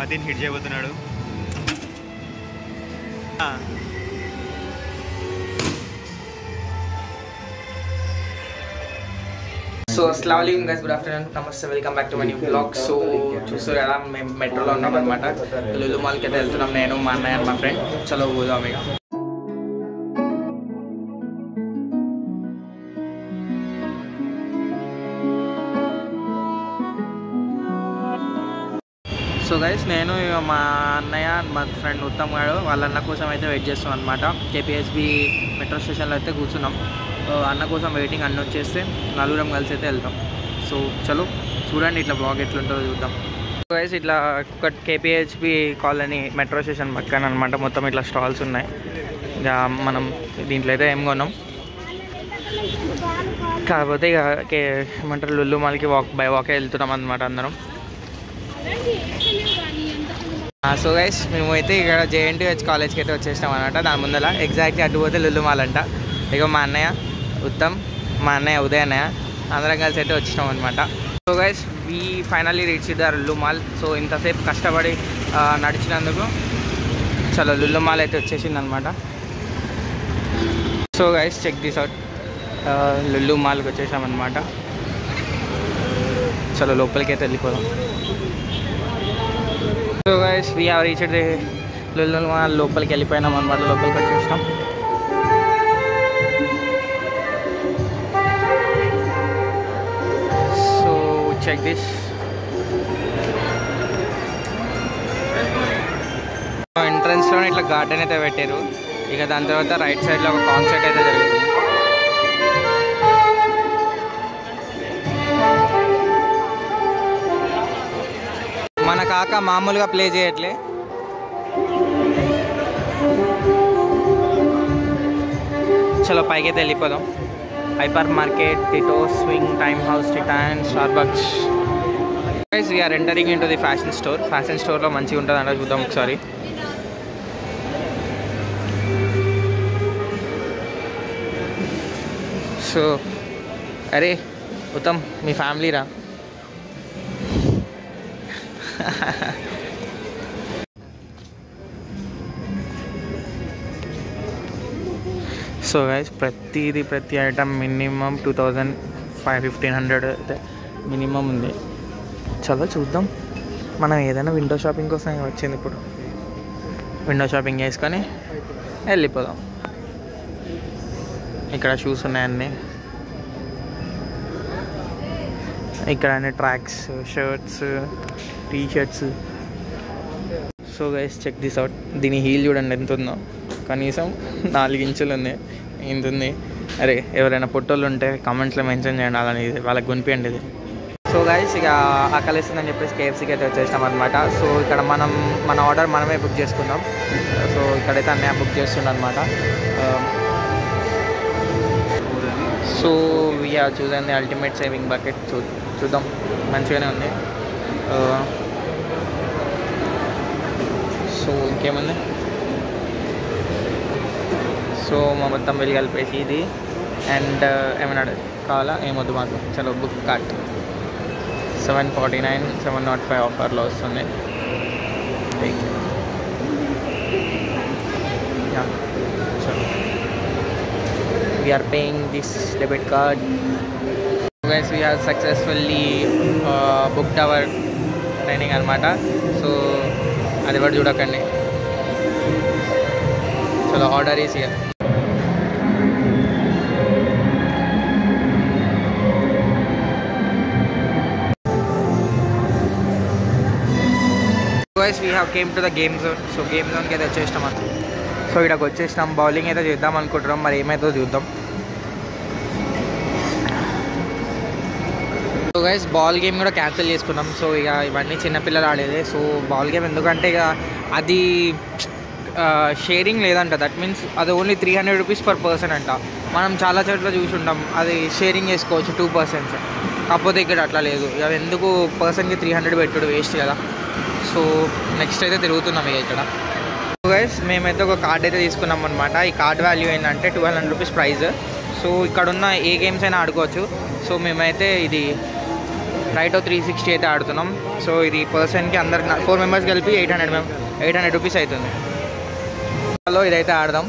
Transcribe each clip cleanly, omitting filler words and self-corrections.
దీన్ని హిట్ చేయబోతున్నాడు. సో అస్సలాము అలైకుం గైస్, గుడ్ ఆఫ్టర్నూన్, నమస్తే, welcome back to my new blog. So చూస్తారు కదా, మేము మెట్రోలో ఉన్నాం అనమాట. లులు మాల్కి అయితే వెళ్తున్నాం, నేను, మా అన్నయ్య అండ్ మా ఫ్రెండ్. చలో పోదాం ఇక. సో గైస్, నేను మా అన్నయ్య మా ఫ్రెండ్ ఉత్తమ్ గారు వాళ్ళ అన్న కోసం అయితే వెయిట్ చేస్తాం అనమాట. కేపీహెచ్బి మెట్రో స్టేషన్లో అయితే కూర్చున్నాం. అన్న కోసం వెయిటింగ్, అన్న వచ్చేస్తే నలుగురం కలిసి అయితే వెళ్తాం. సో చలో చూడండి ఇట్లా బ్లాగ్ ఎట్లుంటుందో చూద్దాం. సో గైస్, ఇట్లా ఒక కేపీహెచ్బి కాలనీ మెట్రో స్టేషన్ పక్కన అనమాట. మొత్తం ఇట్లా స్టాల్స్ ఉన్నాయి. ఇక మనం దీంట్లో అయితే ఏం కొన్నాం, కాకపోతే ఇక ఏమంటారు లులు మాల్కి బై వాకే వెళ్తున్నాం అనమాట అందరం. సో గైస్, మేము అయితే ఇక్కడ జేఎన్టీహెచ్ కాలేజ్కి అయితే వచ్చేసినాం అనమాట. దాని ముందర ఎగ్జాక్ట్లీ అటు పోతే లులు మాల్ అంట. ఇక మా అన్నయ్య ఉత్తమ్, మా అన్నయ్య ఉదయ్ అన్నయ్య అందరం కలిసి అయితే వచ్చినాం అనమాట. So guys, we finally reach the Lulu mall. So ఇంతసేపు కష్టపడి నడిచినందుకు చలో లులు మాల్ అయితే వచ్చేసింది అనమాట. So guys, check this out, Lulu మాల్కి వచ్చేసాం అనమాట. చలో లోపలికి అయితే వెళ్ళిపోదాం. So guys, we have reached the Lulu mall. లోపలికి వెళ్ళిపోయినాం అనమాట. లోపలికి వచ్చేసినాం. సో చెక్ దిస్, ఎంట్రన్స్లోనే ఇట్లా గార్డెన్ అయితే పెట్టారు. ఇక దాని తర్వాత రైట్ సైడ్లో ఒక కాన్సర్ట్ అయితే జరుగుతుంది. మన కాక మామూలుగా ప్లే చేయట్లే. చలో పైకి అయితే వెళ్ళిపోదాం. Hyper market, Tito, Swing, Time House, Titan, Starbucks. Guys, we're entering into the fashion store. Fashion స్టోర్లో మంచిగా ఉంటుంది అంటే చూద్దాం ఒకసారి. సో అరే ఉత్తమ్, మీ ఫ్యామిలీ రా. సో గైస్, ప్రతి ఐటమ్ మినిమం 2500-1500 అయితే మినిమం ఉంది. చలో చూద్దాం. మనం ఏదైనా విండో షాపింగ్ కోసం వచ్చింది. ఇప్పుడు విండో షాపింగ్ చేసుకొని వెళ్ళిపోదాం. ఇక్కడ షూస్ ఉన్నాయన్నీ. ఇక్కడ అన్ని tracks, shirts, T shirts. So guys, check this out. దీని హీల్ చూడండి ఎంత ఉందో. కనీసం 4 ఇంచులు ఉంది. ఎంత ఉంది? అరే, ఎవరైనా ఫోటోలు ఉంటే కామెంట్స్లో మెన్షన్ చేయండి, అలాని వాళ్ళకి కొనిపించండి ఇది. సో గైస్, ఇక ఆకలిస్తుందని చెప్పేసి కేఎఫ్సీకి అయితే వచ్చేసినాం అనమాట. సో ఇక్కడ మన ఆర్డర్ మనమే బుక్ చేసుకుందాం. సో ఇక్కడైతే అన్నయ్య బుక్ చేస్తుండ అనమాట. సో వీఆర్ చూడండి అల్టిమేట్ సేవింగ్ బకెట్. చూద్దాం, మంచిగానే ఉంది. సో ఇంకేముంది? సో మా మొత్తం వెళ్ళి కలిపేసి ఇది అండ్ ఏమన్నా కావాలా, ఏమొద్దు మాకు. చలో బుక్ కార్ట్. 749, 705 ఆఫర్లో వస్తుంది. Chalo, we're paying this debit card. Guys, we have successfully booked our training అనమాట. సో అది కూడా చూడకండి. Chalo, order is here. Guys, we have came to the game zone. So game జోన్కి అయితే వచ్చేసినాం అంత. సో ఇక్కడికి వచ్చేసినాం. బౌలింగ్ అయితే చేద్దాం అనుకుంటున్నాం, మరి ఏమైతుందో చూద్దాం. సో గైస్, బాల్ గేమ్ కూడా క్యాన్సిల్ చేసుకున్నాం. సో ఇక ఇవన్నీ చిన్నపిల్లలు ఆడేదే. సో బాల్ గేమ్ ఎందుకంటే ఇక అది షేరింగ్ లేదంట. దట్ మీన్స్ అది ఓన్లీ 300 రూపీస్ పర్ పర్సన్ అంట. మనం చాలా చోట్ల చూసి ఉంటాం అది షేరింగ్ చేసుకోవచ్చు 2 పర్సన్స్. కాకపోతే ఇక్కడ అట్లా లేదు. అది ఎందుకు పర్సన్కి 300 పెట్టుడు వేస్ట్ కదా. సో నెక్స్ట్ అయితే తిరుగుతున్నాం ఇక ఇక్కడ. సో గైస్, మేమైతే ఒక కార్డ్ అయితే తీసుకున్నాం అనమాట. ఈ కార్డ్ వాల్యూ ఏంటంటే 1200 రూపీస్ ప్రైస్. సో ఇక్కడ ఉన్న ఏ గేమ్స్ అయినా ఆడుకోవచ్చు. సో మేమైతే ఇది రైట్ 360 అయితే ఆడుతున్నాం. సో ఇది పర్సన్కి అందరికి 4 మెంబర్స్ కలిపి 800 రూపీస్ అవుతుంది. హలో ఇదైతే ఆడదాం.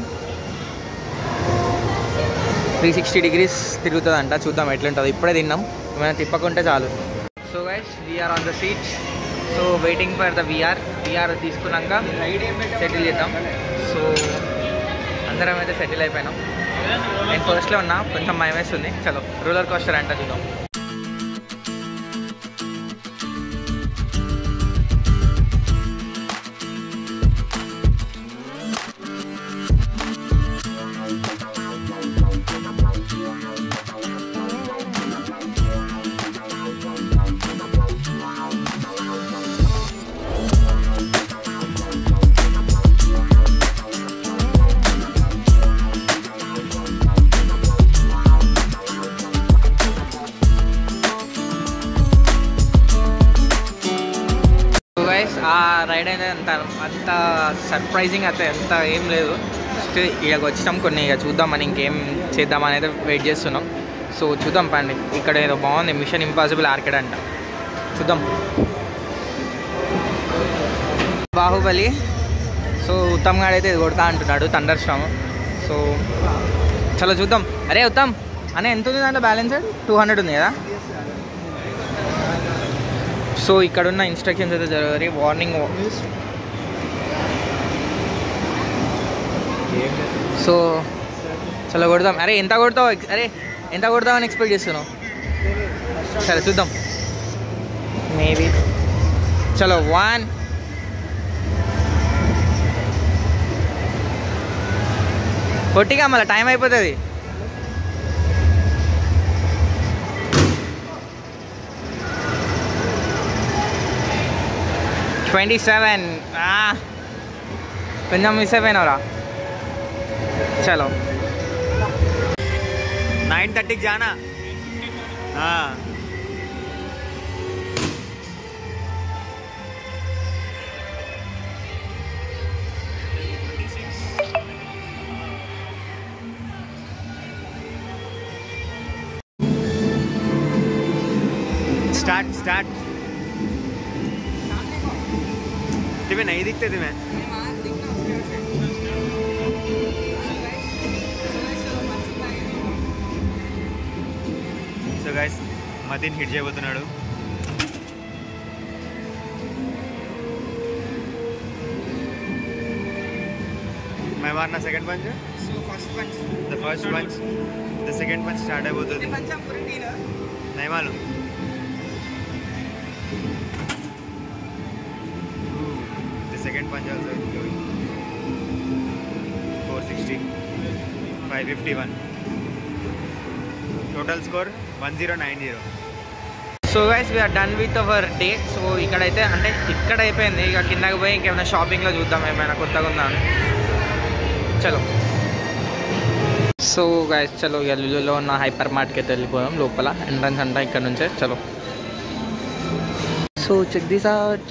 360 degrees తిరుగుతుందంట, చూద్దాం ఎట్లుంటుంది. ఇప్పుడే తిన్నాం, ఏమైనా తిప్పకుంటే చాలు. So guys we are on the seats. So waiting for the VR తీసుకున్నాక సెటిల్ చేద్దాం. సో అందరం అయితే సెటిల్ అయిపోయినాం. నేను ఫస్ట్లో ఉన్నా, కొంచెం భయం వేస్తుంది. చలో రోలర్ కోస్టర్ అంట చూద్దాం. ఆ రైడ్ అయితే అంత సర్ప్రైజింగ్ అయితే అంత ఏం లేదు. జస్ట్ ఇక్కడికి వచ్చినాం, కొన్ని ఇక చూద్దామని ఇంకేం చేద్దామని అయితే వెయిట్ చేస్తున్నాం. సో చూద్దాం పండి. ఇక్కడ ఏదో బాగుంది, మిషన్ ఇంపాసిబుల్ ఆర్కేడ్ అంట, చూద్దాం. బాహుబలి. సో ఉత్తమ్ గారు అయితే ఇది కొడతా అంటున్నాడు, థండర్ స్టార్మ్. సో చలో చూద్దాం. అరే ఉత్తమ్ అనే ఎంత ఉంది దాంట్లో బ్యాలెన్స్? 200 ఉంది కదా. సో ఇక్కడున్న ఇన్స్ట్రక్షన్స్ అయితే జరగాలి. వార్నింగ్. సో చలో కొడదాం. అరే ఎంత కొడతావు? ఎంత కొడతావు అని ఎక్స్పెక్ట్ చేస్తున్నావు? సరే చూద్దాం. మేబీ చలో 1 కొట్టిగా మళ్ళీ టైం అయిపోతుంది. 27. కొంచెం మిస్ అయిపోయినావురా. చలో 9:30 जाना. स्टार्ट तुम्हें नहीं दिखते तुम्हें? సో గైస్ మదీన్ హిట్ చేయబోతున్నాడు. मैं मारना second punch. So first punch, the first punch, the second punch start అయిపోతుంది. नहीं मालूम. Second punch also is going. 460, 551. Total score 1090. So guys we are done with our day. So ఇక్కడైతే అంటే ఇక్కడ అయిపోయింది. ఇక కిందకి పోయి ఇంకేమైనా షాపింగ్లో చూద్దాం, ఏమైనా కొత్తగా ఉందా అని. చలో. సో గైస్ చలో ఇక లులులో ఉన్న హైపర్ మార్ట్కి అయితే వెళ్ళిపోదాం. లోపల ఎంట్రన్స్ అంట ఇక్కడ నుంచే. చలో. So check this out.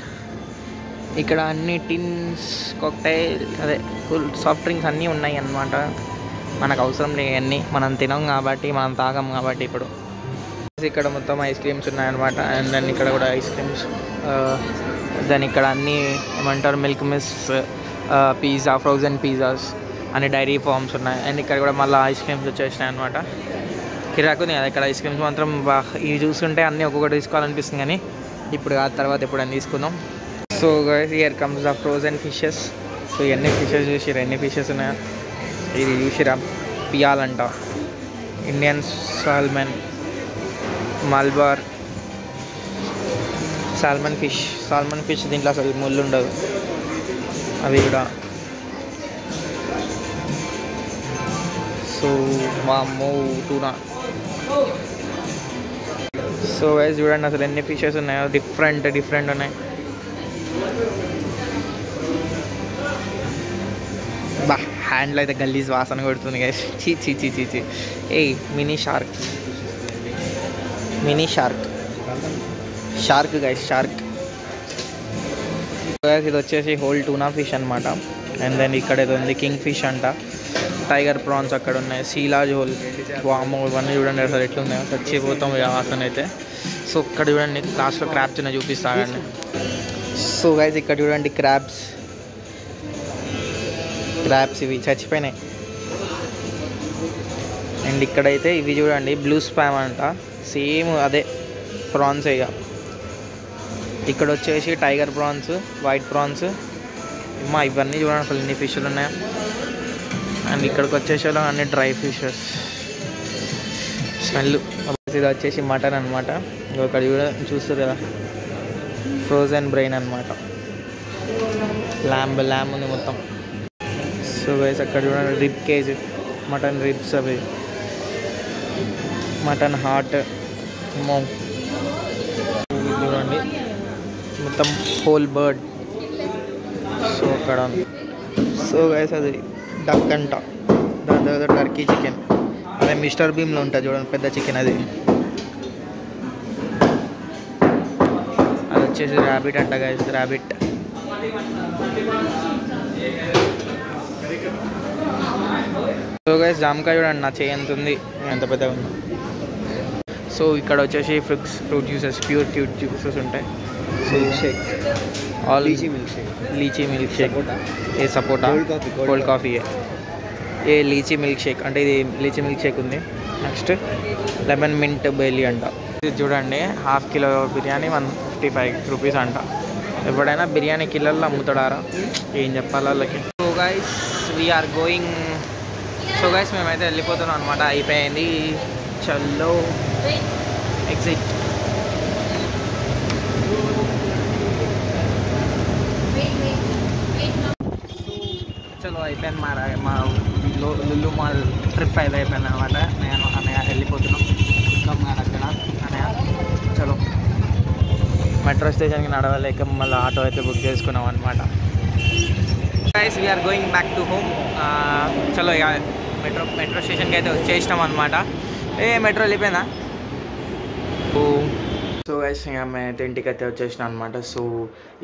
ఇక్కడ అన్ని టిన్స్, కాక్టైల్, అదే కూల్ సాఫ్ట్ డ్రింక్స్ అన్నీ ఉన్నాయి అన్నమాట. మనకు అవసరం లేవు అన్నీ, మనం తినం కాబట్టి, మనం తాగం కాబట్టి. ఇప్పుడు ఇక్కడ మొత్తం ఐస్ క్రీమ్స్ ఉన్నాయన్నమాట. అండ్ దెన్ ఇక్కడ కూడా ఐస్ క్రీమ్స్. దెన్ ఇక్కడ అన్నీ ఏమంటారు, milk miss, pizza, frozen pizzas, అన్ని డైరీ ఫార్మ్స్ ఉన్నాయి. అండ్ ఇక్కడ కూడా మళ్ళీ ఐస్ క్రీమ్స్ వచ్చేసినాయి అనమాట. కిరాకుని కదా ఇక్కడ ఐస్ క్రీమ్స్ మాత్రం. ఇవి చూస్తుంటే అన్నీ ఒక్కొక్కటి తీసుకోవాలనిపిస్తుంది, కానీ ఇప్పుడు కాదు, తర్వాత ఎప్పుడైనా తీసుకుందాం. So guys here comes the frozen fishes. So ఇవన్నీ ఫిషెస్ చూసిరా, ఎన్ని ఫిషెస్ ఉన్నాయా. ఇది చూసిరా, పియాలంట, Indian salmon, Malabar salmon fish. దీంట్లో అసలు ముళ్ళు ఉండదు. అవి కూడా. సో వామ్మో టూనా. సో గైస్ చూడండి అసలు ఎన్ని ఫిషెస్ ఉన్నాయో, డిఫరెంట్ ఉన్నాయి. బా హ్యాండ్లో అయితే గల్లీస్ వాసన కొడుతుంది గైస్. చీ. ఏ మినీ షార్క్ గైస్, షార్క్. ఇది వచ్చేసి హోల్ టూనా ఫిష్ అనమాట. అండ్ దెన్ ఇక్కడ ఏదో ఉంది కింగ్ ఫిష్ అంట. టైగర్ ప్రాన్స్ అక్కడ ఉన్నాయి. సీలాజ్ హోల్. వామో ఇవన్నీ చూడండి అసలు ఎట్లున్నాయో, చచ్చిపోతాం వాసన అయితే. సో ఇక్కడ చూడండి లాస్ట్లో క్రాబ్స్ ఉన్నాయి చూపిస్తానండి. సో గైస్ ఇక్కడ చూడండి క్రాబ్స్ ఇవి చచ్చిపోయినాయి. అండ్ ఇక్కడైతే ఇవి చూడండి బ్లూ స్పామ్ అంట, సేమ్ అదే ప్రాన్స్. ఇక ఇక్కడ వచ్చేసి టైగర్ ప్రాన్స్, వైట్ ప్రాన్స్. ఇవన్నీ చూడండి అసలు ఎన్ని ఫిష్లు ఉన్నాయి. అండ్ ఇక్కడికి వచ్చేసి అన్ని డ్రై ఫిషెస్ స్మెల్. ఇది వచ్చేసి మటన్ అనమాట. ఇక్కడ చూస్తారు కదా ఫ్రోజన్ బ్రెయిన్ అనమాట. ల్యామ్ ఉంది మొత్తం. సో గైస్ అక్కడ చూడండి రిబ్ కేజ్, మటన్ రిబ్స్, అవి మటన్ హార్ట్. చూడండి మొత్తం హోల్ బర్డ్. సో అక్కడ సో గైస్ అది డక్ అంట, దాని తర్వాత టర్కీ చికెన్. అదే మిస్టర్ బీమ్లో ఉంటుంది చూడండి పెద్ద చికెన్, అది వచ్చేసి ర్యాబిట్ అంట గైస్, ర్యాబిట్. సో గైస్ జామకాయ చూడండి నా చేయి ఎంత ఉంది, ఎంత పెద్దగా ఉంది. సో ఇక్కడ వచ్చేసి fruit juices, pure fruit juices ఉంటాయి. Milkshake, all lychee milkshake, ఏ సపోటా, కోల్డ్ కాఫీ, ఏ లీచీ మిల్క్ షేక్ అంటే ఇది లీచీ మిల్క్ షేక్ ఉంది. నెక్స్ట్ లెమన్ మింట్ బెయిలీ అంట. ఇది చూడండి హాఫ్ కిలో బిర్యానీ 155 రూపీస్ అంట. ఎప్పుడైనా బిర్యానీ కిలోల్లో అమ్ముతాడారా, ఏం చెప్పాలి వాళ్ళకి. So guys we are going. So guys మేమైతే వెళ్ళిపోతున్నాం అనమాట, అయిపోయింది. చల్లో ఎగ్జిట్. చలో అయిపోయింది మా లుల్లు మాల్ ట్రిప్ అయితే అయిపోయింది అనమాట. నేను అన్నయ్య వెళ్ళిపోతున్నాం అక్కడ. అన్నయ్య చలో మెట్రో స్టేషన్కి నడవలేక మళ్ళీ ఆటో అయితే బుక్ చేసుకున్నాం అనమాట. Guys we are going back to home. చలో ఇక మెట్రో స్టేషన్కి అయితే వచ్చేసినాం అనమాట. మెట్రో వెళ్ళిపోయిందా? సో గైస్ ఇంకా మేమైతే ఇంటికి అయితే వచ్చేసినాం అనమాట. సో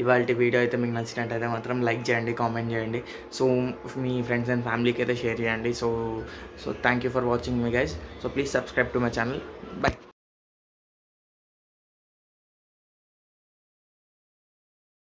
ఇవాళ వీడియో అయితే మీకు నచ్చినట్టయితే మాత్రం లైక్ చేయండి, కామెంట్ చేయండి. సో మీ ఫ్రెండ్స్ అండ్ ఫ్యామిలీకి అయితే షేర్ చేయండి. So thank you for watching me guys. So please subscribe to my channel. By.